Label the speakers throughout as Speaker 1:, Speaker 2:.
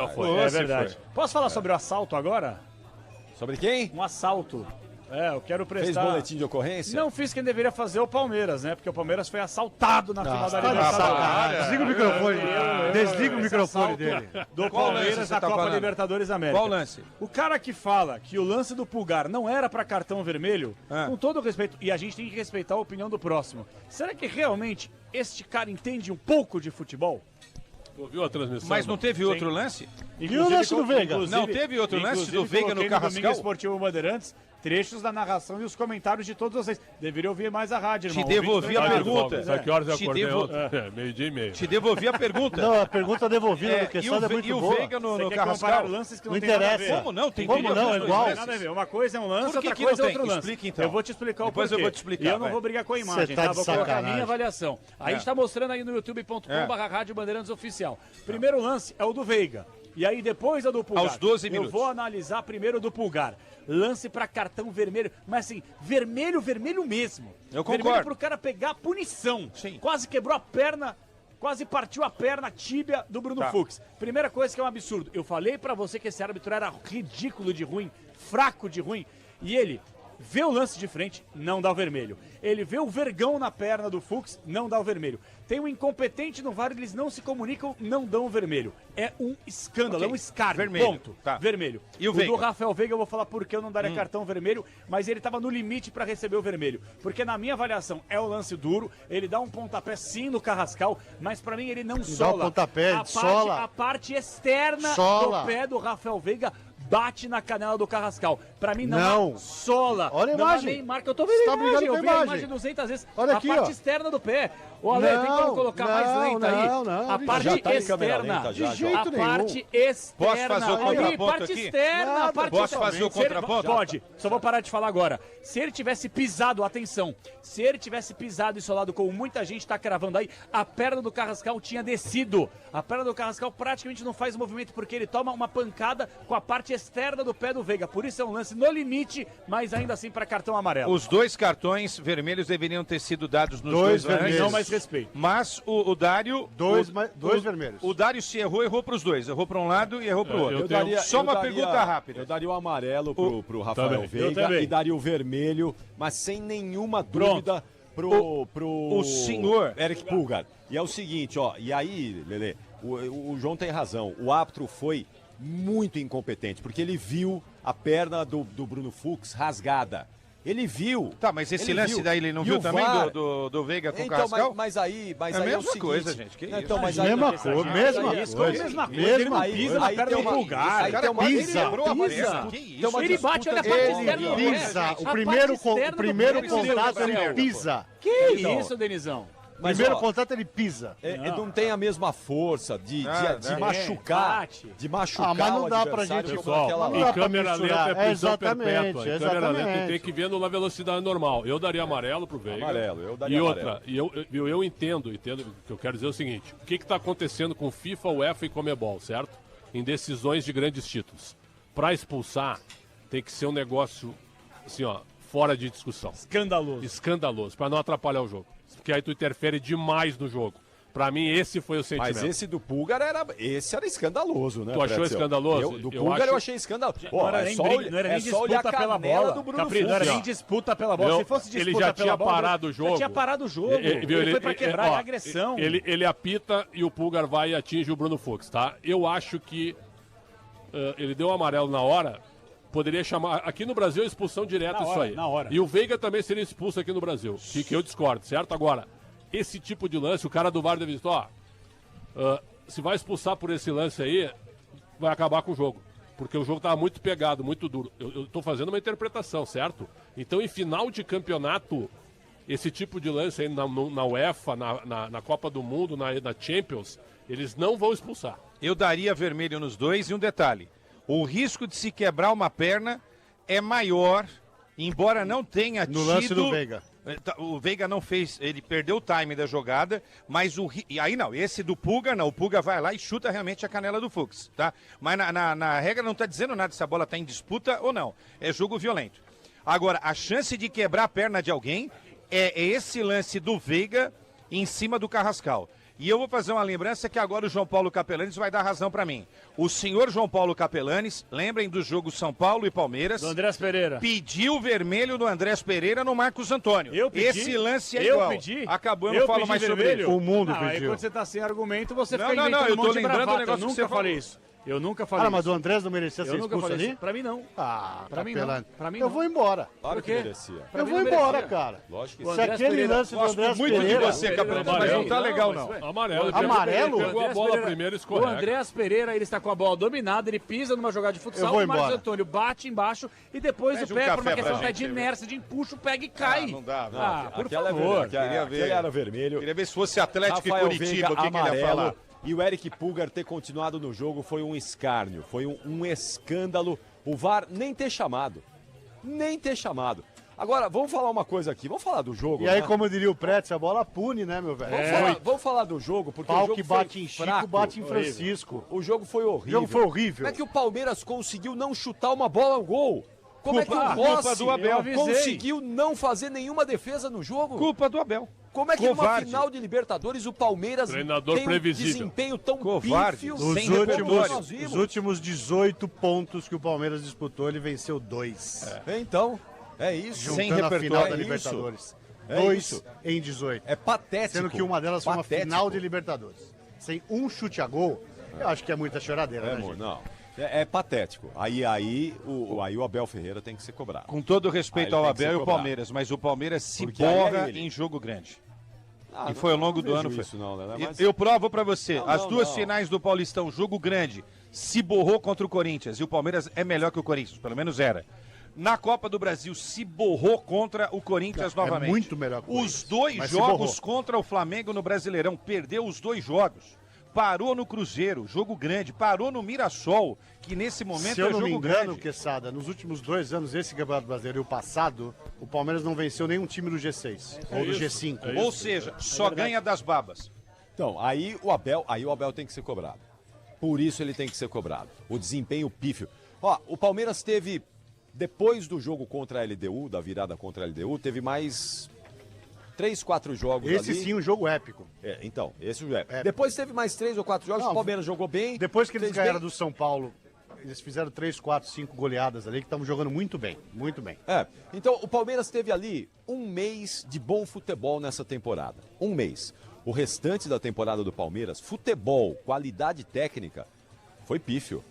Speaker 1: Já foi.
Speaker 2: É verdade. Posso falar sobre o assalto agora?
Speaker 3: Sobre quem?
Speaker 2: Um assalto. Eu quero
Speaker 3: Fez
Speaker 2: prestar...
Speaker 3: boletim de ocorrência?
Speaker 2: Não fiz quem deveria fazer o Palmeiras, né? Porque o Palmeiras foi assaltado na final da
Speaker 4: Tá de
Speaker 2: Libertadores.
Speaker 4: sacanagem. Desliga o microfone. Desliga o microfone dele.
Speaker 2: Do
Speaker 3: Qual lance
Speaker 2: Palmeiras
Speaker 3: você
Speaker 2: na
Speaker 3: tá
Speaker 2: Copa
Speaker 3: falando?
Speaker 2: Libertadores da América.
Speaker 3: Qual lance?
Speaker 2: O cara que fala que o lance do Pulgar não era pra cartão vermelho, com todo o respeito, e a gente tem que respeitar a opinião do próximo, será que realmente este cara entende um pouco de futebol?
Speaker 1: Ouviu a transmissão?
Speaker 3: Mas não teve outro lance?
Speaker 4: E o lance do Veiga?
Speaker 3: Não teve outro lance do Veiga no
Speaker 2: Domingo
Speaker 3: Carrascal?
Speaker 2: Esportivo Bandeirantes, trechos da narração e os comentários de todos vocês. Deveria ouvir mais a rádio, irmão.
Speaker 3: Te devolvi a pergunta.
Speaker 1: Sabe que horas eu
Speaker 3: Te
Speaker 1: acordei
Speaker 3: devo-
Speaker 1: ontem? Meio-dia e meio.
Speaker 3: Te devolvi a pergunta.
Speaker 4: Não, a pergunta devolvida do questão é muito
Speaker 3: e o
Speaker 4: boa.
Speaker 3: Veiga no
Speaker 2: Você quer comparar
Speaker 3: Carrascal?
Speaker 2: lances que não,
Speaker 4: Não
Speaker 2: tem nada a
Speaker 4: interessa.
Speaker 2: ver.
Speaker 3: Como não? Tem
Speaker 4: Como
Speaker 3: tudo a
Speaker 4: não?
Speaker 3: ver
Speaker 4: É
Speaker 3: com
Speaker 4: igual.
Speaker 3: os
Speaker 2: Não tem nada a ver. Uma coisa é um lance,
Speaker 3: Por que
Speaker 2: outra
Speaker 3: que
Speaker 2: coisa é
Speaker 3: não tem?
Speaker 2: outro lance.
Speaker 3: Explica, então.
Speaker 2: Eu vou te explicar
Speaker 3: Depois
Speaker 2: o porquê.
Speaker 3: eu vou te explicar,
Speaker 2: E eu não
Speaker 3: vai.
Speaker 2: vou brigar com a imagem,
Speaker 4: Você tá de
Speaker 2: Vou colocar a
Speaker 4: sacanagem.
Speaker 2: minha avaliação. A gente tá mostrando aí no youtube.com/Rádio Bandeirantes Oficial. Primeiro lance é o do Veiga. E aí depois é o do Pulgar.
Speaker 3: Aos 12 minutos.
Speaker 2: Eu vou analisar primeiro do Pulgar. Lance pra cartão vermelho, mas assim, vermelho mesmo.
Speaker 3: Eu concordo.
Speaker 2: Vermelho pro cara pegar a punição.
Speaker 3: Sim.
Speaker 2: Quase quebrou a perna, quase partiu a perna, a tíbia do Bruno Fux. Primeira coisa que é um absurdo. Eu falei pra você que esse árbitro era ridículo de ruim, fraco de ruim, e ele vê o lance de frente, não dá o vermelho. Ele vê o vergão na perna do Fux, não dá o vermelho. Tem um incompetente no VAR, eles não se comunicam, não dão o vermelho. É um escândalo,
Speaker 3: Ok.
Speaker 2: é um escárnio.
Speaker 3: Vermelho.
Speaker 2: Ponto.
Speaker 3: Tá.
Speaker 2: Vermelho.
Speaker 3: E o
Speaker 2: do
Speaker 3: Veiga?
Speaker 2: Rafael Veiga eu vou falar por que eu não daria cartão vermelho, mas ele tava no limite pra receber o vermelho. Porque na minha avaliação é o lance duro, ele dá um pontapé sim no Carrascal, mas pra mim ele não sola.
Speaker 4: dá um pontapé, sola.
Speaker 2: A parte externa
Speaker 4: Sola.
Speaker 2: do pé do Rafael Veiga bate na canela do Carrascal. Pra mim não,
Speaker 4: Não.
Speaker 2: há sola.
Speaker 4: Olha a
Speaker 2: não há
Speaker 4: imagem.
Speaker 2: nem marca. Eu tô vendo
Speaker 4: Você tá
Speaker 2: a imagem,
Speaker 4: brigando
Speaker 2: eu
Speaker 4: com a
Speaker 2: vi a
Speaker 4: imagem.
Speaker 2: imagem 200 vezes.
Speaker 4: Olha
Speaker 2: a
Speaker 4: aqui,
Speaker 2: parte
Speaker 4: ó.
Speaker 2: externa do pé. Ô, Ale, tem como colocar mais lenta aí?
Speaker 4: não,
Speaker 2: a parte
Speaker 3: já tá em câmera
Speaker 2: externa.
Speaker 3: lenta já,
Speaker 4: De jeito
Speaker 2: a
Speaker 4: nenhum.
Speaker 2: parte externa.
Speaker 3: Posso fazer o
Speaker 2: Ali,
Speaker 3: contraponto
Speaker 2: parte
Speaker 3: aqui?
Speaker 2: externa.
Speaker 4: Nada.
Speaker 2: A parte
Speaker 3: Posso
Speaker 2: externa.
Speaker 3: fazer o
Speaker 2: Se ele-
Speaker 3: contraponto?
Speaker 2: Pode. Só vou parar de falar agora. Se ele tivesse pisado, atenção, se ele tivesse pisado e solado como muita gente tá cravando aí, a perna do Carrascal tinha descido. A perna do Carrascal praticamente não faz movimento porque ele toma uma pancada com a parte externa do pé do Veiga. Por isso é um lance no limite, mas ainda assim para cartão amarelo.
Speaker 3: Os dois cartões vermelhos deveriam ter sido dados nos
Speaker 4: Dois
Speaker 3: dois lances.
Speaker 4: vermelhos.
Speaker 2: Não mais respeito.
Speaker 3: Mas o Dário...
Speaker 4: Dois
Speaker 3: o
Speaker 4: vermelhos.
Speaker 3: O Dário se errou pros dois. Errou pra um lado e errou pro outro.
Speaker 1: eu tenho-
Speaker 3: Só uma pergunta rápida.
Speaker 5: Eu daria o amarelo pro Rafael
Speaker 1: Também.
Speaker 2: Eu
Speaker 5: Veiga
Speaker 2: também.
Speaker 5: e daria o vermelho, mas sem nenhuma dúvida pro
Speaker 3: o senhor-
Speaker 5: Eric Pulgar. E é o seguinte, ó, e aí, Lelê, o João tem razão, o árbitro foi muito incompetente, porque ele viu a perna do Bruno Fux rasgada. Ele viu.
Speaker 3: Tá, mas esse
Speaker 5: Ele
Speaker 3: lance
Speaker 5: viu.
Speaker 3: daí ele não
Speaker 5: E
Speaker 3: viu
Speaker 5: o
Speaker 3: também
Speaker 5: VAR?
Speaker 3: do Veiga com o
Speaker 5: Então,
Speaker 3: Carrascal?
Speaker 5: mas aí
Speaker 3: É a
Speaker 5: é o
Speaker 3: mesma
Speaker 5: seguinte.
Speaker 3: coisa, gente, que
Speaker 5: Não,
Speaker 3: isso?
Speaker 5: então, mas
Speaker 4: Mesma
Speaker 5: aí,
Speaker 4: coisa,
Speaker 5: aí-
Speaker 4: mesma
Speaker 5: aí-
Speaker 4: coisa.
Speaker 2: Mesma coisa,
Speaker 4: Mesma
Speaker 2: ele não pisa na
Speaker 5: aí
Speaker 2: perna
Speaker 5: tem
Speaker 2: do
Speaker 5: uma-
Speaker 2: Pulgar.
Speaker 5: aí tem uma-
Speaker 2: Ele
Speaker 4: pisa.
Speaker 2: não pisa.
Speaker 3: Que isso?
Speaker 5: Tem uma
Speaker 2: Ele bate,
Speaker 5: disputa
Speaker 2: olha a parte
Speaker 5: que-
Speaker 2: externa do
Speaker 4: Ele
Speaker 2: pé.
Speaker 4: pisa.
Speaker 2: A
Speaker 4: O
Speaker 2: parte
Speaker 4: primeiro
Speaker 2: externa do
Speaker 4: primeiro
Speaker 2: pé.
Speaker 4: contato ele
Speaker 2: Meu Deus.
Speaker 4: pisa.
Speaker 2: Que
Speaker 5: Então,
Speaker 2: isso, Denizão?
Speaker 5: Mas,
Speaker 4: Primeiro
Speaker 5: ó,
Speaker 4: contato ele pisa.
Speaker 5: não tem a mesma força de
Speaker 3: né?
Speaker 5: machucar.
Speaker 2: bate.
Speaker 5: De machucar.
Speaker 4: Ah, mas não
Speaker 5: o
Speaker 4: dá pra
Speaker 5: adversário
Speaker 4: gente-
Speaker 5: como
Speaker 1: Pessoal,
Speaker 5: aquela lá.
Speaker 4: não
Speaker 1: em
Speaker 4: dá pra
Speaker 1: câmera
Speaker 4: mensurar.
Speaker 1: lenta é prisão
Speaker 4: Exatamente,
Speaker 1: perpétua. Em câmera lenta
Speaker 4: exatamente.
Speaker 1: tem que ver na velocidade normal. Eu daria amarelo pro Veiga.
Speaker 5: Amarelo, eu daria
Speaker 1: E outra,
Speaker 5: amarelo.
Speaker 1: eu entendo, o que eu quero dizer é o seguinte. O que está acontecendo com FIFA, UEFA e Comebol, certo? Em decisões de grandes títulos. Para expulsar, tem que ser um negócio, assim, ó, fora de discussão.
Speaker 2: Escandaloso.
Speaker 1: Escandaloso, para não atrapalhar o jogo. Porque aí tu interfere demais no jogo. Pra mim, esse foi o sentimento.
Speaker 5: Mas esse do Pulgar era escandaloso, né?
Speaker 1: Tu achou
Speaker 5: Pretzel?
Speaker 1: escandaloso?
Speaker 5: Do
Speaker 1: Eu
Speaker 5: Pulgar
Speaker 1: acho-
Speaker 5: eu achei escandaloso. Pô,
Speaker 2: Não era nem briga, não era nem
Speaker 5: só olhar a
Speaker 2: disputa pela
Speaker 5: canela
Speaker 2: bola.
Speaker 5: do Bruno
Speaker 2: Capri, não era
Speaker 5: Fux.
Speaker 2: nem disputa pela bola.
Speaker 1: Eu-
Speaker 2: Se fosse
Speaker 1: ele
Speaker 2: disputa
Speaker 1: já
Speaker 2: pela
Speaker 1: tinha
Speaker 2: bola,
Speaker 1: parado o jogo.
Speaker 2: Já tinha parado o jogo.
Speaker 1: Viu,
Speaker 2: Ele foi pra quebrar
Speaker 1: ó,
Speaker 2: a agressão.
Speaker 1: Ele apita e o Pulgar vai e atinge o Bruno Fux, tá? Eu acho que ele deu um amarelo na hora. Poderia chamar. Aqui no Brasil é expulsão direta
Speaker 2: Na
Speaker 1: isso
Speaker 2: hora,
Speaker 1: aí.
Speaker 2: na hora.
Speaker 1: E o Veiga também seria expulso aqui no Brasil. Que eu discordo, certo? Agora, esse tipo de lance, o cara do VAR deve dizer, ó. Se vai expulsar por esse lance aí, vai acabar com o jogo. Porque o jogo tava muito pegado, muito duro. Eu tô fazendo uma interpretação, certo? Então, em final de campeonato, esse tipo de lance aí na UEFA, na Copa do Mundo, na Champions, eles não vão expulsar.
Speaker 3: Eu daria vermelho nos dois e um detalhe. O risco de se quebrar uma perna é maior, embora não tenha
Speaker 4: No lance do Veiga.
Speaker 3: O Veiga não fez, ele perdeu o time da jogada, mas e aí não, esse do Pulga não, o Pulga vai lá e chuta realmente a canela do Fux, tá? Mas na regra não tá dizendo nada se a bola tá em disputa ou não, é jogo violento. Agora, a chance de quebrar a perna de alguém é esse lance do Veiga em cima do Carrascal. E eu vou fazer uma lembrança que agora o João Paulo Capelanes vai dar razão pra mim. O senhor João Paulo Capelanes, lembrem do jogo São Paulo e Palmeiras,
Speaker 2: Do Andrés Pereira.
Speaker 3: pediu vermelho do Andrés Pereira no Marcos Antônio.
Speaker 2: Eu pedi?
Speaker 3: Esse lance é
Speaker 2: Eu
Speaker 3: igual.
Speaker 2: pedi?
Speaker 3: Acabou, eu não falo
Speaker 2: pedi
Speaker 3: mais sobre
Speaker 2: vermelho?
Speaker 3: isso.
Speaker 4: O mundo
Speaker 2: Aí
Speaker 4: pediu.
Speaker 2: quando você tá sem argumento, você
Speaker 3: Não,
Speaker 2: fica
Speaker 3: não,
Speaker 2: inventando
Speaker 3: eu
Speaker 2: um
Speaker 3: tô
Speaker 2: monte de
Speaker 3: lembrando o
Speaker 2: bravata.
Speaker 3: negócio
Speaker 2: Eu
Speaker 3: que
Speaker 2: nunca
Speaker 3: você
Speaker 2: falei
Speaker 3: falou.
Speaker 2: isso. Eu nunca falei
Speaker 4: Ah, mas
Speaker 2: isso.
Speaker 4: o Andrés não merecia ser
Speaker 2: Eu nunca
Speaker 4: expulso
Speaker 2: falei
Speaker 4: ali?
Speaker 2: isso. Pra mim, não.
Speaker 4: Ah,
Speaker 2: Pra mim, não.
Speaker 4: Capelani.
Speaker 2: Pra mim,
Speaker 4: Eu
Speaker 2: não.
Speaker 4: vou embora.
Speaker 5: Claro que
Speaker 2: quê?
Speaker 5: merecia.
Speaker 2: Pra
Speaker 4: Eu
Speaker 2: mim
Speaker 4: vou
Speaker 2: não
Speaker 4: embora,
Speaker 2: merecia.
Speaker 4: cara.
Speaker 5: Lógico que
Speaker 2: O
Speaker 5: sim.
Speaker 4: Se
Speaker 2: Andrés
Speaker 4: aquele
Speaker 2: Pereira-
Speaker 4: lance do
Speaker 3: Gosto
Speaker 4: Andrés
Speaker 3: muito de
Speaker 4: Pereira...
Speaker 3: você, Capelani, mas
Speaker 1: Amarelo.
Speaker 3: não tá legal, não.
Speaker 1: Amarelo. Ele
Speaker 4: Amarelo?
Speaker 1: pegou a bola primeiro e
Speaker 2: O
Speaker 1: escorrega.
Speaker 2: Andrés Pereira, ele está com a bola dominada, ele pisa numa jogada de
Speaker 4: Eu
Speaker 2: futsal,
Speaker 4: vou
Speaker 2: o Marcos
Speaker 4: embora.
Speaker 2: Antônio bate embaixo e depois
Speaker 3: Pede
Speaker 2: o
Speaker 3: um
Speaker 2: pé, por
Speaker 3: café
Speaker 2: uma
Speaker 3: pra
Speaker 2: questão até
Speaker 3: gente
Speaker 2: de
Speaker 3: aí,
Speaker 2: inércia, de empuxo, pega e cai.
Speaker 3: não dá, não.
Speaker 2: Ah, por
Speaker 5: Aquela é
Speaker 2: favor.
Speaker 5: vermelho,
Speaker 3: Queria ver.
Speaker 5: aquele era vermelho.
Speaker 3: Queria ver se fosse Atlético e
Speaker 5: Rafael
Speaker 3: Curitiba,
Speaker 5: Veiga,
Speaker 3: o que ele ia
Speaker 5: amarelo.
Speaker 3: falar.
Speaker 5: E o Eric Pulgar ter continuado no jogo foi um escárnio, foi um escândalo. O VAR nem ter chamado. Nem ter chamado. Agora, vamos falar uma coisa aqui. Vamos falar do jogo.
Speaker 4: E aí,
Speaker 5: né?
Speaker 4: como diria o Pretz, a bola pune, né, meu velho?
Speaker 5: Vamos falar do jogo, porque o
Speaker 4: Pau
Speaker 5: jogo
Speaker 4: que
Speaker 5: foi
Speaker 4: bate em Chico,
Speaker 5: fraco.
Speaker 4: bate em Francisco.
Speaker 5: O jogo foi horrível.
Speaker 4: O jogo foi horrível.
Speaker 5: Como é que o Palmeiras conseguiu não chutar uma bola ao gol? Como é que o
Speaker 3: Culpa
Speaker 5: Rossi
Speaker 3: do Abel.
Speaker 5: conseguiu não fazer nenhuma defesa no jogo?
Speaker 3: Culpa do Abel.
Speaker 5: Como é que numa
Speaker 3: Covarde.
Speaker 5: final de Libertadores o Palmeiras
Speaker 1: Treinador
Speaker 5: tem um
Speaker 1: previsível.
Speaker 5: desempenho tão
Speaker 3: Covarde.
Speaker 5: pífio?
Speaker 4: Os
Speaker 3: Sem
Speaker 4: últimos,
Speaker 3: repertório.
Speaker 5: Nós vimos.
Speaker 4: os últimos 18 pontos que o Palmeiras disputou, ele venceu 2.
Speaker 5: Então, é isso.
Speaker 3: Sem
Speaker 4: Juntando a
Speaker 3: repertório.
Speaker 4: final da
Speaker 5: É isso.
Speaker 4: Libertadores.
Speaker 5: É
Speaker 4: 2
Speaker 5: isso.
Speaker 4: em 18.
Speaker 5: É patético.
Speaker 4: Sendo que uma delas foi uma
Speaker 5: Patético.
Speaker 4: final de Libertadores. Sem um chute a gol, eu acho que é muita choradeira,
Speaker 5: É,
Speaker 4: né,
Speaker 5: amor,
Speaker 4: gente?
Speaker 5: não. É patético. Aí o Abel Ferreira tem que ser cobrado.
Speaker 3: Com todo respeito
Speaker 5: ele
Speaker 3: ao
Speaker 5: tem que
Speaker 3: Abel
Speaker 5: ser
Speaker 3: e o
Speaker 5: cobrado.
Speaker 3: Palmeiras, mas o Palmeiras se
Speaker 5: Porque aí é
Speaker 3: borra
Speaker 5: ele.
Speaker 3: em jogo grande.
Speaker 5: Ah,
Speaker 3: E
Speaker 5: não-
Speaker 3: foi ao longo
Speaker 5: não
Speaker 3: do ano.
Speaker 5: vejo
Speaker 3: Foi.
Speaker 5: isso não, né?
Speaker 3: E-
Speaker 5: Mas-
Speaker 3: Eu provo pra você,
Speaker 5: Não,
Speaker 3: as
Speaker 5: não,
Speaker 3: duas
Speaker 5: não.
Speaker 3: finais do Paulistão, jogo grande, se borrou contra o Corinthians. E o Palmeiras é melhor que o Corinthians, pelo menos era. Na Copa do Brasil, se borrou contra o Corinthians novamente.
Speaker 4: muito melhor que o
Speaker 3: Os
Speaker 4: Corinthians,
Speaker 3: dois
Speaker 4: mas se
Speaker 3: jogos
Speaker 4: borrou.
Speaker 3: contra o Flamengo no Brasileirão, perdeu os dois jogos. Parou no Cruzeiro, jogo grande. Parou no Mirassol, que nesse momento
Speaker 4: Se eu
Speaker 3: é
Speaker 4: não
Speaker 3: jogo
Speaker 4: me engano,
Speaker 3: grande.
Speaker 4: Quesada, nos últimos 2 anos, esse Campeonato Brasileiro e o passado, o Palmeiras não venceu nenhum time do G6 ou do
Speaker 1: isso,
Speaker 4: G5.
Speaker 1: é
Speaker 3: Ou seja, só ganha das babas.
Speaker 5: Então, aí o Abel tem que ser cobrado. Por isso ele tem que ser cobrado. O desempenho pífio. Ó, o Palmeiras teve, depois do jogo contra a LDU, da virada contra a LDU, teve mais 3, 4 jogos
Speaker 4: Esse
Speaker 5: ali.
Speaker 4: sim, um jogo épico.
Speaker 5: É, então, esse é.
Speaker 4: É.
Speaker 5: Depois teve mais 3 ou 4 jogos,
Speaker 4: Não,
Speaker 5: o Palmeiras jogou bem.
Speaker 4: Depois que eles
Speaker 5: fez
Speaker 4: ganharam
Speaker 5: bem.
Speaker 4: do São Paulo, eles fizeram 3, 4, 5 goleadas ali, que estavam jogando muito bem, muito bem.
Speaker 5: É, então o Palmeiras teve ali um mês de bom futebol nessa temporada. Um mês. O restante da temporada do Palmeiras, futebol, qualidade técnica, foi pífio.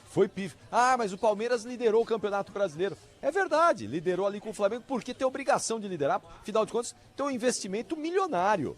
Speaker 5: Foi pífio. Ah, mas o Palmeiras liderou o Campeonato Brasileiro. É verdade, liderou ali com o Flamengo, porque tem obrigação de liderar. Afinal de contas, tem um investimento milionário.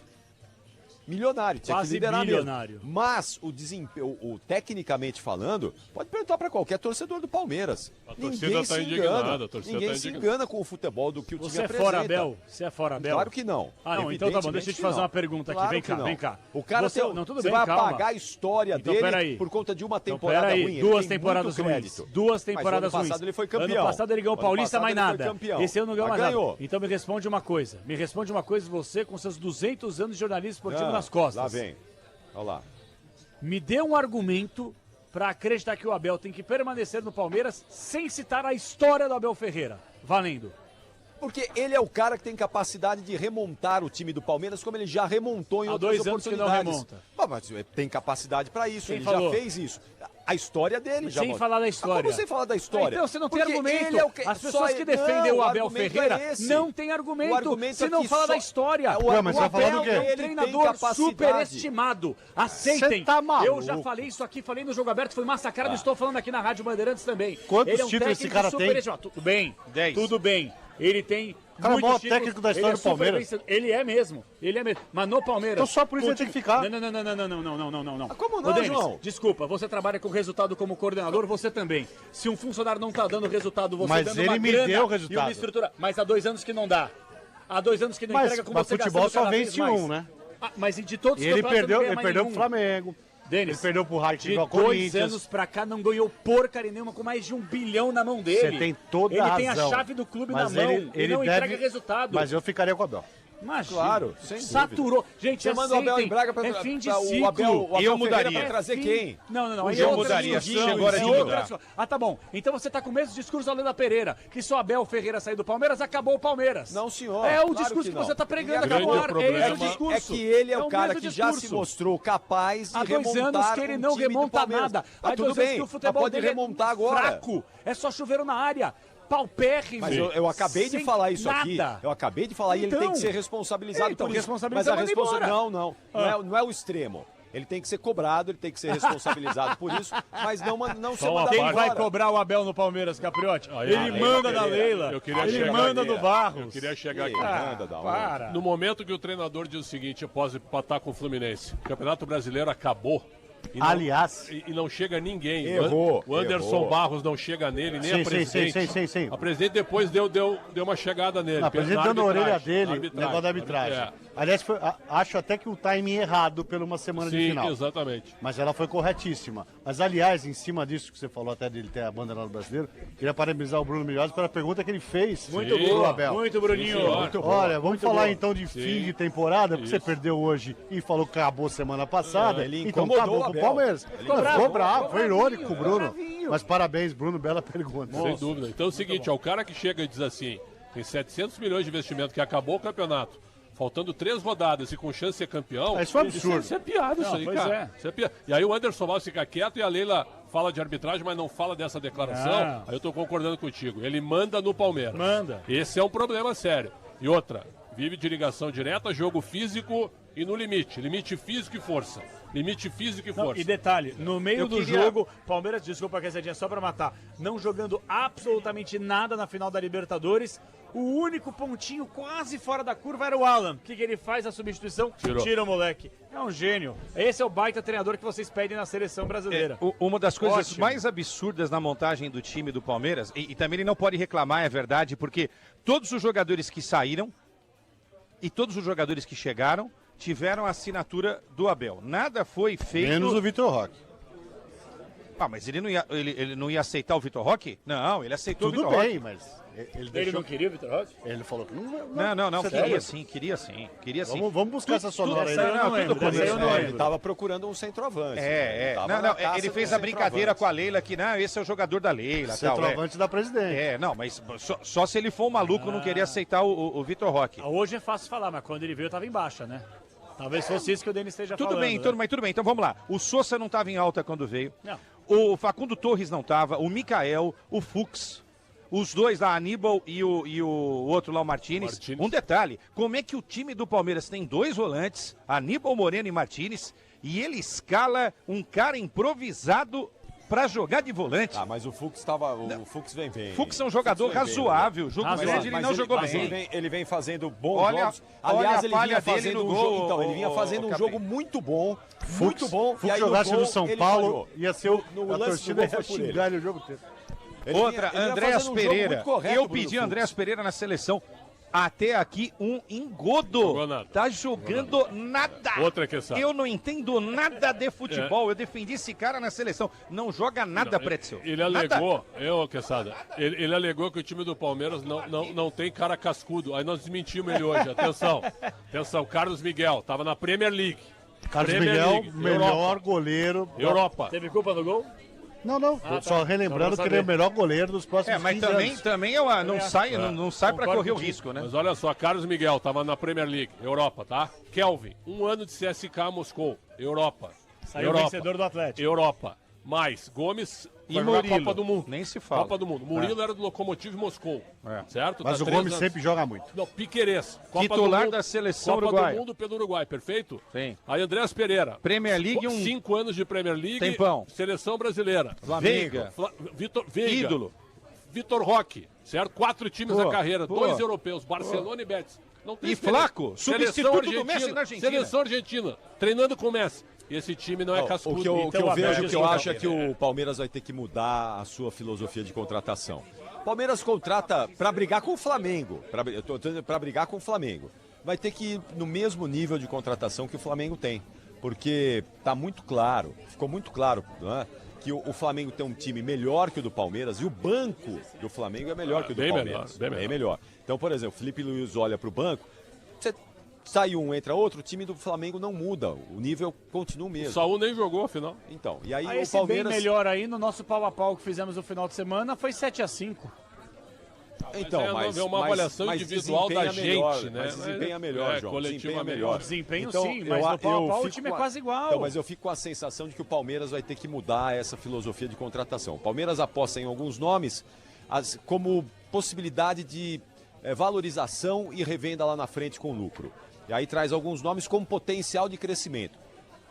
Speaker 5: Milionário, tinha
Speaker 2: Quase
Speaker 5: que liderar
Speaker 2: bilionário.
Speaker 5: mesmo. Mas o desempenho, tecnicamente falando, pode perguntar para qualquer torcedor do Palmeiras.
Speaker 1: A torcida
Speaker 5: Ninguém
Speaker 1: tá
Speaker 5: se
Speaker 1: indignada,
Speaker 5: engana.
Speaker 1: a torcida
Speaker 5: Ninguém
Speaker 1: tá
Speaker 5: se
Speaker 1: indignada.
Speaker 5: engana com o futebol do que o
Speaker 2: Você
Speaker 5: time
Speaker 2: é
Speaker 5: apresenta.
Speaker 2: fora, Abel? Você é fora, Abel?
Speaker 5: Claro que não.
Speaker 2: Ah, não, então tá bom, deixa eu te fazer uma pergunta aqui.
Speaker 5: Claro
Speaker 2: Vem
Speaker 5: que
Speaker 2: cá,
Speaker 5: não.
Speaker 2: vem cá.
Speaker 5: O cara
Speaker 2: Você-
Speaker 5: tem,
Speaker 2: não, tudo
Speaker 5: você
Speaker 2: bem,
Speaker 5: vai
Speaker 2: calma.
Speaker 5: apagar a história
Speaker 2: Então,
Speaker 5: dele
Speaker 2: peraí.
Speaker 5: por conta de uma
Speaker 2: Então,
Speaker 5: temporada
Speaker 2: peraí,
Speaker 5: ruim. Ele
Speaker 2: duas
Speaker 5: tem
Speaker 2: temporadas
Speaker 5: muito
Speaker 2: ruins.
Speaker 5: crédito.
Speaker 2: Duas
Speaker 5: Mas
Speaker 2: temporadas
Speaker 5: ano
Speaker 2: ruins.
Speaker 5: passado ele foi campeão.
Speaker 2: Ano passado ele ganhou o
Speaker 5: Ano
Speaker 2: Paulista,
Speaker 5: passado
Speaker 2: mais
Speaker 5: ele foi
Speaker 2: nada.
Speaker 5: campeão.
Speaker 2: Esse ano não ganhou
Speaker 5: Mas
Speaker 2: mais
Speaker 5: ganhou.
Speaker 2: nada. Então me responde uma coisa. Me responde uma coisa você com seus 200 anos de jornalismo esportivo
Speaker 5: Ah,
Speaker 2: nas costas.
Speaker 5: Lá vem. Olha lá.
Speaker 2: Me dê um argumento pra acreditar que o Abel tem que permanecer no Palmeiras sem citar a história do Abel Ferreira. Valendo.
Speaker 5: Porque ele é o cara que tem capacidade de remontar o time do Palmeiras, como ele já remontou em
Speaker 2: Há
Speaker 5: outras
Speaker 2: 2 anos que não
Speaker 5: oportunidades.
Speaker 2: remonta.
Speaker 5: Mas tem capacidade para isso,
Speaker 2: Quem
Speaker 5: ele
Speaker 2: falou?
Speaker 5: já fez isso. A história dele já
Speaker 2: Sem
Speaker 5: mostra.
Speaker 2: falar da história.
Speaker 5: Como sem falar da história?
Speaker 2: Então você não tem
Speaker 5: Porque
Speaker 2: argumento.
Speaker 5: ele é o que-
Speaker 2: As
Speaker 5: só
Speaker 2: pessoas
Speaker 5: ele-
Speaker 2: que defendem
Speaker 5: Não,
Speaker 2: o Abel
Speaker 5: argumento
Speaker 2: Ferreira
Speaker 5: é esse.
Speaker 2: não tem argumento.
Speaker 5: O argumento
Speaker 2: Você
Speaker 5: é
Speaker 2: não
Speaker 5: que
Speaker 2: fala
Speaker 5: só-
Speaker 2: da história.
Speaker 5: Ué,
Speaker 4: mas
Speaker 2: o
Speaker 4: você vai falar
Speaker 2: Abel
Speaker 4: do quê?
Speaker 2: é um
Speaker 5: Ele tem
Speaker 2: treinador
Speaker 5: capacidade.
Speaker 2: superestimado. Aceitem.
Speaker 4: Cê tá maluco.
Speaker 2: Eu já falei isso aqui, falei no Jogo Aberto, fui massacrado, estou falando aqui na Rádio Bandeirantes também.
Speaker 4: Quantos
Speaker 2: Ele é um
Speaker 4: títulos esse
Speaker 2: técnico
Speaker 4: cara tem?
Speaker 2: superestimado. Tudo bem.
Speaker 3: 10.
Speaker 2: Tudo bem. Ele tem
Speaker 4: cara é o
Speaker 2: muitos
Speaker 4: maior
Speaker 2: títulos,
Speaker 4: técnico da
Speaker 2: ele
Speaker 4: história
Speaker 2: é
Speaker 4: do Palmeiras.
Speaker 2: super vencedor. Ele é mesmo. Ele é mesmo. Mas no Palmeiras.
Speaker 4: Então só por isso ele tem que ficar.
Speaker 2: Não. Não.
Speaker 5: Como não,
Speaker 2: Ô, Denis,
Speaker 5: João?
Speaker 2: desculpa, você trabalha com resultado como coordenador, você também. Se um funcionário não tá dando resultado, você
Speaker 4: Mas
Speaker 2: dando
Speaker 4: ele
Speaker 2: uma
Speaker 4: me
Speaker 2: grana
Speaker 4: deu o
Speaker 2: e
Speaker 4: resultado.
Speaker 2: uma estrutura. Mas há 2 anos que não dá. Há 2 anos que não
Speaker 4: Mas,
Speaker 2: entrega com
Speaker 4: mas
Speaker 2: você
Speaker 4: futebol
Speaker 2: gastando
Speaker 4: só
Speaker 2: cada vez
Speaker 4: vence
Speaker 2: mais.
Speaker 4: um, né?
Speaker 2: Ah, mas de todos
Speaker 4: E
Speaker 2: os
Speaker 4: ele
Speaker 2: campeonatos
Speaker 4: perdeu,
Speaker 2: não ganha
Speaker 4: ele
Speaker 2: mais
Speaker 4: perdeu
Speaker 2: nenhum.
Speaker 4: pro Flamengo.
Speaker 2: Denis,
Speaker 4: Ele perdeu pro Raio
Speaker 2: de
Speaker 4: ao
Speaker 2: 2
Speaker 4: Corinthians.
Speaker 2: anos pra cá não ganhou porcaria nenhuma com mais de $1 bilhão na mão dele.
Speaker 4: Você tem toda
Speaker 2: ele
Speaker 4: a razão.
Speaker 2: Ele tem a chave do clube
Speaker 4: Mas
Speaker 2: na mão
Speaker 4: ele
Speaker 2: e não
Speaker 4: deve-
Speaker 2: entrega resultado.
Speaker 4: Mas eu ficaria com o Abel.
Speaker 2: Imagina.
Speaker 5: Claro, sem
Speaker 2: Saturou. Gente,
Speaker 5: Você manda o Abel em Braga
Speaker 2: é fim de
Speaker 5: pra
Speaker 2: ciclo.
Speaker 5: o Abel
Speaker 3: Eu mudaria.
Speaker 5: Ferreira pra trazer quem?
Speaker 2: Não.
Speaker 3: Eu mudaria, chegou a hora de mudar.
Speaker 2: Ah, tá bom. Então você tá com o mesmo discurso da Leda Pereira, que se o Abel Ferreira sair do Palmeiras, acabou o Palmeiras.
Speaker 5: Não, senhor.
Speaker 2: É o
Speaker 5: claro
Speaker 2: discurso que
Speaker 5: não.
Speaker 2: você tá pregando,
Speaker 1: Grande
Speaker 2: acabou o ar.
Speaker 1: problema.
Speaker 2: É esse o discurso.
Speaker 5: É que ele é o cara
Speaker 2: mesmo
Speaker 5: que já se
Speaker 2: discurso.
Speaker 5: mostrou capaz de
Speaker 2: Há 2
Speaker 5: remontar
Speaker 2: anos que ele não
Speaker 5: um time do
Speaker 2: remonta
Speaker 5: Palmeiras.
Speaker 2: nada.
Speaker 5: Ah,
Speaker 2: Há
Speaker 5: tudo
Speaker 2: 2 anos
Speaker 5: bem,
Speaker 2: que o
Speaker 5: mas
Speaker 2: futebol
Speaker 5: pode
Speaker 2: dele
Speaker 5: remontar
Speaker 2: é
Speaker 5: agora.
Speaker 2: fraco. É só chuveiro na área. Paupérrimo.
Speaker 5: Mas eu acabei de
Speaker 2: Sem
Speaker 5: falar isso aqui.
Speaker 2: nada.
Speaker 5: Eu acabei de falar e ele
Speaker 2: Então.
Speaker 5: tem que ser responsabilizado
Speaker 2: Então,
Speaker 5: por isso.
Speaker 2: responsabiliza,
Speaker 5: Mas a
Speaker 2: manda
Speaker 5: responsabilidade.
Speaker 2: embora.
Speaker 5: Não é o extremo. Ele tem que ser cobrado, ele tem que ser responsabilizado por isso, mas não ser
Speaker 1: Só uma
Speaker 5: mandado
Speaker 2: Quem
Speaker 1: parte.
Speaker 2: vai
Speaker 5: embora.
Speaker 2: cobrar o Abel no Palmeiras, Capriotti?
Speaker 1: Aí,
Speaker 2: Ele
Speaker 1: aí,
Speaker 2: manda
Speaker 5: eu
Speaker 2: da
Speaker 5: queria-
Speaker 2: Leila.
Speaker 1: eu queria
Speaker 2: Ele
Speaker 1: chegar
Speaker 2: manda
Speaker 5: aqui.
Speaker 2: do Barros.
Speaker 1: Eu queria chegar
Speaker 5: Que
Speaker 1: aqui.
Speaker 5: manda da onde?
Speaker 2: Para.
Speaker 1: No momento que o treinador diz o seguinte, após empatar com o Fluminense, o Campeonato Brasileiro acabou. E não-
Speaker 4: Aliás,
Speaker 1: E não chega ninguém.
Speaker 5: Errou,
Speaker 1: O Anderson
Speaker 5: errou.
Speaker 1: Barros não chega nele, nem
Speaker 4: Sim,
Speaker 1: a presidente.
Speaker 4: sim.
Speaker 1: A presidente depois deu uma chegada nele.
Speaker 4: a presidente deu na orelha dele,
Speaker 1: arbitragem.
Speaker 4: negócio da arbitragem.
Speaker 1: É.
Speaker 4: Aliás, acho até que o timing errado pela uma semana de
Speaker 1: Sim,
Speaker 4: final.
Speaker 1: exatamente.
Speaker 4: Mas ela foi corretíssima. Mas, aliás, em cima disso que você falou até dele ter a banda lá no brasileiro, queria parabenizar o Bruno Milhões pela pergunta que ele fez.
Speaker 2: Muito
Speaker 1: Sim.
Speaker 2: boa,
Speaker 4: Abel.
Speaker 2: muito, Bruninho.
Speaker 1: senhor.
Speaker 2: Muito boa.
Speaker 4: Olha, vamos falar
Speaker 2: boa.
Speaker 4: então de fim de temporada, porque você perdeu hoje e falou que acabou semana passada.
Speaker 5: Ele
Speaker 4: então
Speaker 5: incomodou
Speaker 4: acabou
Speaker 5: o
Speaker 4: pro
Speaker 5: Abel.
Speaker 4: Palmeiras.
Speaker 2: Ficou
Speaker 4: Não,
Speaker 2: bravo,
Speaker 4: ficou bravo,
Speaker 2: ficou
Speaker 4: foi irônico,
Speaker 2: bravinho,
Speaker 4: Bruno.
Speaker 2: bravinho.
Speaker 4: Mas parabéns, Bruno, bela pergunta.
Speaker 1: Sem dúvida. Então é o seguinte, ó, o cara que chega e diz assim, tem 700 milhões de investimento que acabou o campeonato, faltando 3 rodadas e com chance de ser campeão...
Speaker 4: Isso é um absurdo.
Speaker 1: Isso é piada, isso
Speaker 2: Não,
Speaker 1: aí,
Speaker 2: pois
Speaker 1: cara.
Speaker 2: é.
Speaker 1: Isso é piada. E aí o Anderson Barros fica quieto e a Leila fala de arbitragem, mas não fala dessa declaração.
Speaker 2: Não.
Speaker 1: Aí eu tô concordando contigo. Ele manda no Palmeiras.
Speaker 2: Manda.
Speaker 1: Esse é um problema sério. E outra, vive de ligação direta, jogo físico e no limite. Limite físico e força. Limite físico e
Speaker 2: Não,
Speaker 1: força.
Speaker 2: e detalhe, no meio
Speaker 3: Eu
Speaker 2: do
Speaker 3: queria-
Speaker 2: jogo, Palmeiras, desculpa que essa é só pra matar, não jogando absolutamente nada na final da Libertadores, o único pontinho quase fora da curva era o Alan. O que ele faz? A substituição?
Speaker 1: Tirou.
Speaker 2: Tira o moleque. É um gênio. Esse é o baita treinador que vocês pedem na seleção brasileira.
Speaker 3: Uma das coisas
Speaker 2: Ótimo.
Speaker 3: mais absurdas na montagem do time do Palmeiras, e também ele não pode reclamar, é verdade, porque todos os jogadores que saíram e todos os jogadores que chegaram tiveram a assinatura do Abel. Nada foi feito...
Speaker 4: Menos o Vitor Roque.
Speaker 3: Ah, mas ele não ia aceitar o Vitor Roque? Não, ele aceitou o
Speaker 4: Tudo
Speaker 3: Vitor
Speaker 4: bem,
Speaker 3: Roque.
Speaker 4: mas ele
Speaker 2: Ele
Speaker 4: deixou...
Speaker 2: não queria o Vitor Roque?
Speaker 4: Ele falou que não...
Speaker 3: Não,
Speaker 4: Você
Speaker 3: queria
Speaker 4: tá-
Speaker 3: sim, queria sim.
Speaker 4: Vamos buscar essa sonora aí.
Speaker 2: essa eu
Speaker 4: né?
Speaker 2: não lembro,
Speaker 3: tudo
Speaker 2: dessa eu não
Speaker 3: começou.
Speaker 2: lembro.
Speaker 5: Ele tava procurando um centroavante. Tava
Speaker 3: Não,
Speaker 5: na caça
Speaker 3: ele fez
Speaker 5: do
Speaker 3: a brincadeira
Speaker 5: centroavante.
Speaker 3: com a Leila que, não, esse é o jogador da Leila. Tal,
Speaker 4: Centroavante da presidente.
Speaker 3: não, mas só se ele for um maluco não querer aceitar o Vitor Roque.
Speaker 2: Hoje é fácil falar, mas quando ele veio eu tava em baixa, né? Talvez fosse isso que o Denis esteja
Speaker 3: Tudo
Speaker 2: falando.
Speaker 3: bem,
Speaker 2: né?
Speaker 3: mas tudo bem. Então vamos lá. O Sousa não estava em alta quando veio.
Speaker 2: Não.
Speaker 3: O Facundo Torres não estava. O Mikael, o Fux. Os dois lá, Aníbal e o outro lá, o Martínez. Um detalhe: como é que o time do Palmeiras tem 2 volantes, Aníbal Moreno e Martínez, e ele escala um cara improvisado pra jogar de volante?
Speaker 5: Ah, mas o Fux tava. O Fux vem bem.
Speaker 3: Fux é um jogador
Speaker 5: Fux vem bem,
Speaker 3: razoável. Jogo
Speaker 2: Razoável.
Speaker 3: grande ele não jogou
Speaker 5: mas
Speaker 3: bem.
Speaker 5: Ele vem fazendo bons
Speaker 3: Olha-
Speaker 5: jogos.
Speaker 3: olha
Speaker 5: Aliás,
Speaker 3: a
Speaker 5: ele
Speaker 3: falha
Speaker 5: vinha
Speaker 3: dele
Speaker 5: fazendo
Speaker 3: no
Speaker 5: um
Speaker 3: gol,
Speaker 5: jogo. Então, ele vinha fazendo um
Speaker 3: Capri.
Speaker 5: jogo muito bom. Muito bom.
Speaker 4: Se jogasse no São Paulo, ia ser a
Speaker 5: lance
Speaker 4: torcida
Speaker 5: do gol
Speaker 4: ia
Speaker 5: foi por ele.
Speaker 4: xingar ele o jogo inteiro.
Speaker 3: Outra,
Speaker 5: ele vinha
Speaker 3: Andréas
Speaker 5: fazendo um jogo
Speaker 3: Pereira.
Speaker 5: muito correto,
Speaker 3: Eu
Speaker 5: Bruno
Speaker 3: pedi
Speaker 5: Fux.
Speaker 3: Andréas Pereira na seleção. Até aqui um engodo.
Speaker 1: Jogou nada.
Speaker 3: Tá jogando nada.
Speaker 1: Outra questão.
Speaker 3: Eu não entendo nada de futebol. Eu defendi esse cara na seleção. Não joga nada, Pretzel.
Speaker 1: Ele
Speaker 3: Nada.
Speaker 1: alegou, Quesada, ele alegou que o time do Palmeiras não tem cara cascudo. Aí nós desmentimos ele hoje. Atenção, Carlos Miguel, tava na Premier League.
Speaker 4: Carlos
Speaker 1: Premier
Speaker 4: Miguel,
Speaker 1: League,
Speaker 4: melhor goleiro.
Speaker 1: Europa.
Speaker 2: Teve culpa no gol?
Speaker 4: Não. Só relembrando
Speaker 2: Só
Speaker 4: que
Speaker 2: pra
Speaker 4: ele é o
Speaker 2: saber.
Speaker 4: melhor goleiro dos próximos
Speaker 3: Mas
Speaker 4: 15
Speaker 3: também,
Speaker 4: anos.
Speaker 3: não sai pra
Speaker 2: Concordo
Speaker 3: correr o
Speaker 2: contigo.
Speaker 3: risco, né?
Speaker 1: Mas olha só, Carlos Miguel tava na Premier League, Europa, tá? Kelvin, 1 ano de CSK Moscou, Europa.
Speaker 2: Saiu
Speaker 1: Europa.
Speaker 2: vencedor do Atlético.
Speaker 1: Europa. Mais, Gomes
Speaker 3: E
Speaker 1: vai jogar a
Speaker 3: Murilo.
Speaker 1: Copa do Mundo.
Speaker 3: Nem se fala.
Speaker 1: Copa do Mundo. Murilo era do Lokomotiv Moscou, certo?
Speaker 4: Mas
Speaker 1: Tá
Speaker 4: o
Speaker 1: 3
Speaker 4: Gomes
Speaker 1: anos.
Speaker 4: sempre joga muito.
Speaker 1: Não, Piquerez. Copa
Speaker 3: Titular
Speaker 1: do Mundo,
Speaker 3: da seleção
Speaker 1: Copa
Speaker 3: uruguaia.
Speaker 1: do Mundo pelo Uruguai, perfeito?
Speaker 3: Sim.
Speaker 1: Aí Andréas Pereira.
Speaker 3: Premier League,
Speaker 1: 5 anos de Premier League.
Speaker 3: Tempão.
Speaker 1: Seleção brasileira.
Speaker 3: Veiga.
Speaker 1: Vitor Veiga.
Speaker 3: Ídolo.
Speaker 1: Vitor Roque, certo? 4 times
Speaker 3: Pô,
Speaker 1: na carreira,
Speaker 3: pô.
Speaker 1: 2 europeus, Barcelona e Betis. Não tem
Speaker 3: E
Speaker 1: diferença.
Speaker 3: Flaco,
Speaker 1: Seleção
Speaker 3: substituto do
Speaker 1: argentina,
Speaker 3: Messi na Argentina.
Speaker 1: Seleção argentina, treinando com o Messi. E esse time não é cascudo.
Speaker 5: O que eu,
Speaker 2: Então,
Speaker 5: vejo,
Speaker 2: Abel,
Speaker 5: o que eu
Speaker 2: desculpa,
Speaker 5: acho é que o Palmeiras vai ter que mudar a sua filosofia de contratação. O Palmeiras contrata para brigar com o Flamengo. Eu tô dizendo para brigar com o Flamengo. Vai ter que ir no mesmo nível de contratação que o Flamengo tem. Porque tá muito claro, ficou muito claro, né, que o Flamengo tem um time melhor que o do Palmeiras e o banco do Flamengo é melhor que o do
Speaker 1: bem
Speaker 5: Palmeiras.
Speaker 1: melhor, bem
Speaker 5: Bem melhor. Então, por exemplo, o Felipe Luiz olha para o banco. sai um, entra outro, o time do Flamengo não muda, o nível continua o
Speaker 1: O
Speaker 5: mesmo.
Speaker 1: Saúl nem jogou, afinal.
Speaker 5: Então, e aí
Speaker 2: Aí
Speaker 5: o
Speaker 2: esse
Speaker 5: Palmeiras...
Speaker 2: bem melhor aí, no nosso pau a pau que fizemos no final de semana, foi 7-5.
Speaker 5: Então,
Speaker 1: é uma avaliação individual da
Speaker 5: desempenha melhor,
Speaker 1: gente, né?
Speaker 5: Mas desempenha melhor, João. Desempenha melhor.
Speaker 2: Desempenho
Speaker 5: Então,
Speaker 2: sim, mas no pau a pau o
Speaker 5: fico
Speaker 2: time é
Speaker 5: com a-
Speaker 2: quase igual.
Speaker 5: Então, mas eu fico com a sensação de que o Palmeiras vai ter que mudar essa filosofia de contratação. O Palmeiras aposta em alguns nomes como possibilidade de valorização e revenda lá na frente com lucro. E aí traz alguns nomes como potencial de crescimento.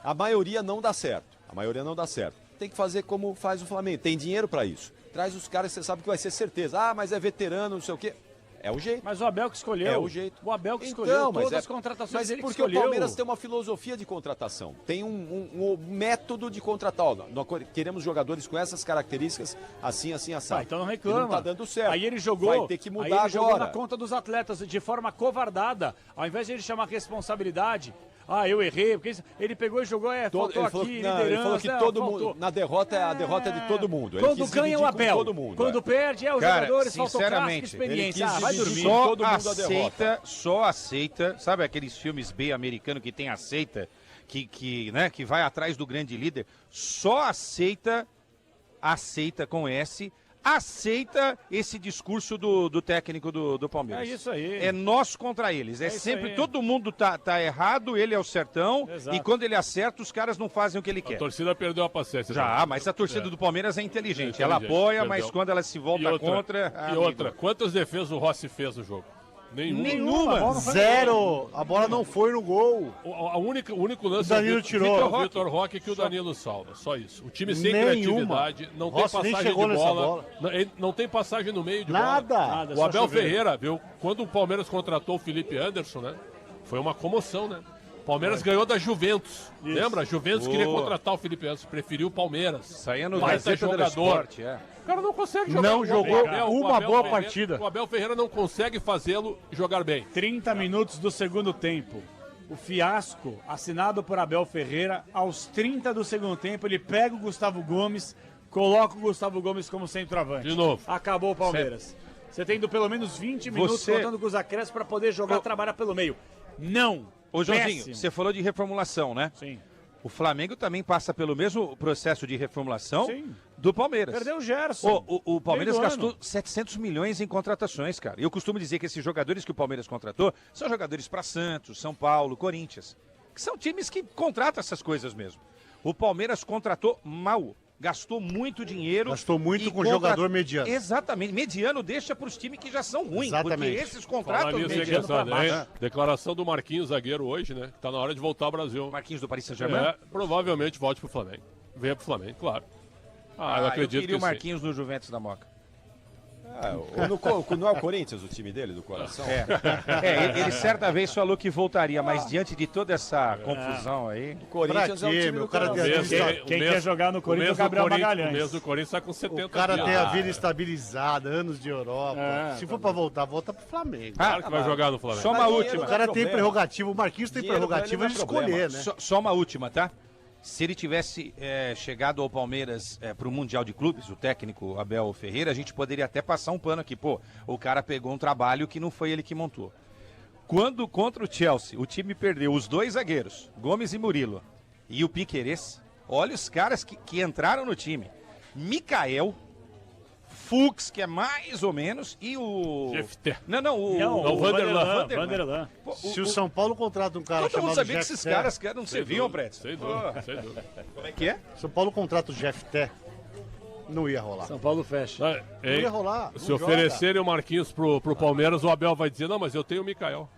Speaker 5: A maioria não dá certo. Tem que fazer como faz o Flamengo. Tem dinheiro para isso. Traz os caras que você sabe que vai ser certeza. Ah, mas é veterano, não sei o quê. É o jeito.
Speaker 2: Mas o Abel que escolheu.
Speaker 5: É o jeito.
Speaker 2: O Abel que
Speaker 5: Então,
Speaker 2: escolheu
Speaker 5: mas
Speaker 2: todas as contratações
Speaker 5: mas
Speaker 2: dele que
Speaker 5: porque
Speaker 2: escolheu.
Speaker 5: o Palmeiras tem uma filosofia de contratação. Tem um método de contratar. Ó, nós queremos jogadores com essas características, assim, assado.
Speaker 2: Então não reclama.
Speaker 5: E não tá dando certo.
Speaker 2: Aí ele jogou,
Speaker 5: Vai ter que mudar
Speaker 2: aí ele jogou
Speaker 5: agora.
Speaker 2: na conta dos atletas de forma covardada. Ao invés de ele chamar responsabilidade, eu errei, porque ele pegou e jogou, faltou
Speaker 5: Ele falou
Speaker 2: aqui,
Speaker 5: que, não, ele falou que todo
Speaker 2: faltou.
Speaker 5: mundo, na derrota, a derrota é de todo mundo. Ele
Speaker 2: Quando
Speaker 5: quis
Speaker 2: ganha
Speaker 5: dividir
Speaker 2: o
Speaker 5: com
Speaker 2: Abel,
Speaker 5: todo mundo,
Speaker 2: quando perde os
Speaker 3: Cara,
Speaker 2: jogadores, faltou clássica
Speaker 3: sinceramente,
Speaker 2: experiência.
Speaker 5: ele quis
Speaker 2: Vai
Speaker 5: dividir
Speaker 2: dormir.
Speaker 3: Só
Speaker 5: todo mundo a derrota.
Speaker 3: só aceita, sabe aqueles filmes B americano que tem aceita, que vai atrás do grande líder? Só aceita esse discurso do técnico do Palmeiras.
Speaker 2: É isso aí.
Speaker 3: É nós contra eles. É
Speaker 2: isso
Speaker 3: sempre,
Speaker 2: aí.
Speaker 3: todo mundo tá errado, ele é o certão,
Speaker 2: Exato.
Speaker 3: e quando ele acerta, os caras não fazem o que ele
Speaker 1: A
Speaker 3: quer.
Speaker 1: torcida perdeu a paciência.
Speaker 3: Já, mas a torcida do Palmeiras é inteligente. Ela
Speaker 1: inteligente,
Speaker 3: apoia,
Speaker 1: perdeu.
Speaker 3: mas quando ela se volta contra...
Speaker 1: E
Speaker 3: amigo.
Speaker 1: outra, quantas defesas o Rossi fez no jogo?
Speaker 3: Nenhuma.
Speaker 4: Zero! A bola não foi no gol.
Speaker 1: O único lance
Speaker 4: O Danilo tirou.
Speaker 1: o Vitor Roque que o Danilo salva. Só isso. O time sem
Speaker 4: Nenhuma.
Speaker 1: criatividade, não
Speaker 4: Rossi
Speaker 1: tem
Speaker 4: nem
Speaker 1: passagem
Speaker 4: chegou
Speaker 1: de
Speaker 4: nessa
Speaker 1: bola.
Speaker 4: bola.
Speaker 1: Não tem passagem no meio de
Speaker 4: Nada.
Speaker 1: bola.
Speaker 2: Nada,
Speaker 1: O
Speaker 2: só
Speaker 1: Abel
Speaker 2: chover.
Speaker 1: Ferreira, viu? Quando o Palmeiras contratou o Felipe Anderson, né? Foi uma comoção, né? O Palmeiras ganhou da Juventus. Lembra? A Juventus queria contratar o Felipe Anderson, preferiu o Palmeiras.
Speaker 3: Saía no
Speaker 1: Baita
Speaker 3: Gazeta dello
Speaker 1: jogador.
Speaker 3: Sport, é.
Speaker 1: O cara não consegue jogar.
Speaker 4: Não
Speaker 1: O
Speaker 4: jogou uma
Speaker 1: Abel
Speaker 4: boa
Speaker 1: Ferreira-
Speaker 4: partida.
Speaker 1: O Abel Ferreira não consegue fazê-lo jogar bem.
Speaker 2: 30 minutos do segundo tempo. O fiasco assinado por Abel Ferreira, aos 30 do segundo tempo, ele pega o Gustavo Gomes, coloca o Gustavo Gomes como centroavante.
Speaker 1: De novo.
Speaker 2: Acabou o Palmeiras. Você tem indo pelo menos 20 minutos
Speaker 3: Você-
Speaker 2: contando com os acréscimos para poder jogar, trabalhar pelo meio. Não.
Speaker 3: Ô, Joãozinho,
Speaker 2: Péssimo.
Speaker 3: você falou de reformulação, né?
Speaker 2: Sim.
Speaker 3: O Flamengo também passa pelo mesmo processo de reformulação
Speaker 2: Sim.
Speaker 3: do Palmeiras.
Speaker 2: Perdeu o Gerson.
Speaker 3: O Palmeiras
Speaker 2: Meio do
Speaker 3: gastou
Speaker 2: ano.
Speaker 3: 700 milhões em contratações, cara. Eu costumo dizer que esses jogadores que o Palmeiras contratou são jogadores para Santos, São Paulo, Corinthians, que são times que contratam essas coisas mesmo. O Palmeiras contratou mal, gastou muito dinheiro.
Speaker 4: Gastou muito
Speaker 3: e
Speaker 4: com jogador mediano.
Speaker 3: Exatamente. Mediano deixa para os times que já são ruins,
Speaker 4: Exatamente.
Speaker 3: porque esses
Speaker 1: Falar
Speaker 3: contratam
Speaker 1: nisso,
Speaker 3: mediano para
Speaker 1: engraçado,
Speaker 3: baixo.
Speaker 1: hein? Declaração do Marquinhos, zagueiro, hoje, né? Que tá na hora de voltar ao Brasil.
Speaker 3: Marquinhos do Paris Saint-Germain.
Speaker 1: Provavelmente volte pro Flamengo. Venha pro Flamengo, claro. Eu acredito
Speaker 3: queria
Speaker 1: que
Speaker 3: o Marquinhos no Juventus da Moca.
Speaker 5: Não é o Corinthians o time dele, do coração?
Speaker 3: Ele certa vez falou que voltaria, mas diante de toda essa confusão aí...
Speaker 5: O Corinthians
Speaker 4: Pra
Speaker 5: é o
Speaker 4: quê,
Speaker 5: time
Speaker 4: meu?
Speaker 5: do
Speaker 4: O cara
Speaker 5: coração.
Speaker 4: tem a
Speaker 1: sim.
Speaker 4: vida-
Speaker 1: O
Speaker 2: Quem
Speaker 1: mesmo-
Speaker 2: quer jogar no
Speaker 1: O
Speaker 2: Corinthians é o
Speaker 1: mesmo
Speaker 2: Gabriel
Speaker 1: Corinthians,
Speaker 2: Magalhães.
Speaker 1: o mesmo Corinthians tá com 70
Speaker 4: O cara
Speaker 1: dias.
Speaker 4: tem a vida estabilizada, anos de Europa.
Speaker 2: É,
Speaker 4: Se for pra voltar, volta pro Flamengo.
Speaker 1: Claro que vai jogar no Flamengo.
Speaker 3: Só uma
Speaker 5: Mas
Speaker 3: última.
Speaker 5: dinheiro
Speaker 4: O cara
Speaker 5: não é
Speaker 4: tem
Speaker 5: problema.
Speaker 4: prerrogativa, o Marquinhos tem
Speaker 5: Dinheiro pra ele
Speaker 4: prerrogativa
Speaker 5: não é
Speaker 4: de
Speaker 5: problema.
Speaker 4: escolher, né?
Speaker 3: Só uma última, tá? Se ele tivesse chegado ao Palmeiras para o Mundial de Clubes, o técnico Abel Ferreira, a gente poderia até passar um pano aqui. Pô, o cara pegou um trabalho que não foi ele que montou. Quando contra o Chelsea, o time perdeu os dois zagueiros, Gomes e Murilo, e o Piquerez, olha os caras que entraram no time. Mikael, Fux, que é mais ou menos, e o...
Speaker 1: Jefté.
Speaker 3: Não,
Speaker 1: o Vanderlan.
Speaker 2: Vanderlan.
Speaker 3: Pô,
Speaker 4: Se o São Paulo contrata um cara
Speaker 3: Todo mundo
Speaker 4: chamado
Speaker 3: sabia que
Speaker 4: Jeff
Speaker 3: esses
Speaker 4: Té,
Speaker 3: caras não serviam, Preto.
Speaker 1: Sem dúvida, sem dúvida.
Speaker 3: Como é que é?
Speaker 4: São Paulo contrata o Jeff Té, não ia rolar.
Speaker 2: São Paulo fecha.
Speaker 4: Não ia rolar.
Speaker 1: Se
Speaker 4: não joga.
Speaker 1: oferecerem o Marquinhos pro Palmeiras, o Abel vai dizer, não, mas eu tenho o Mikael.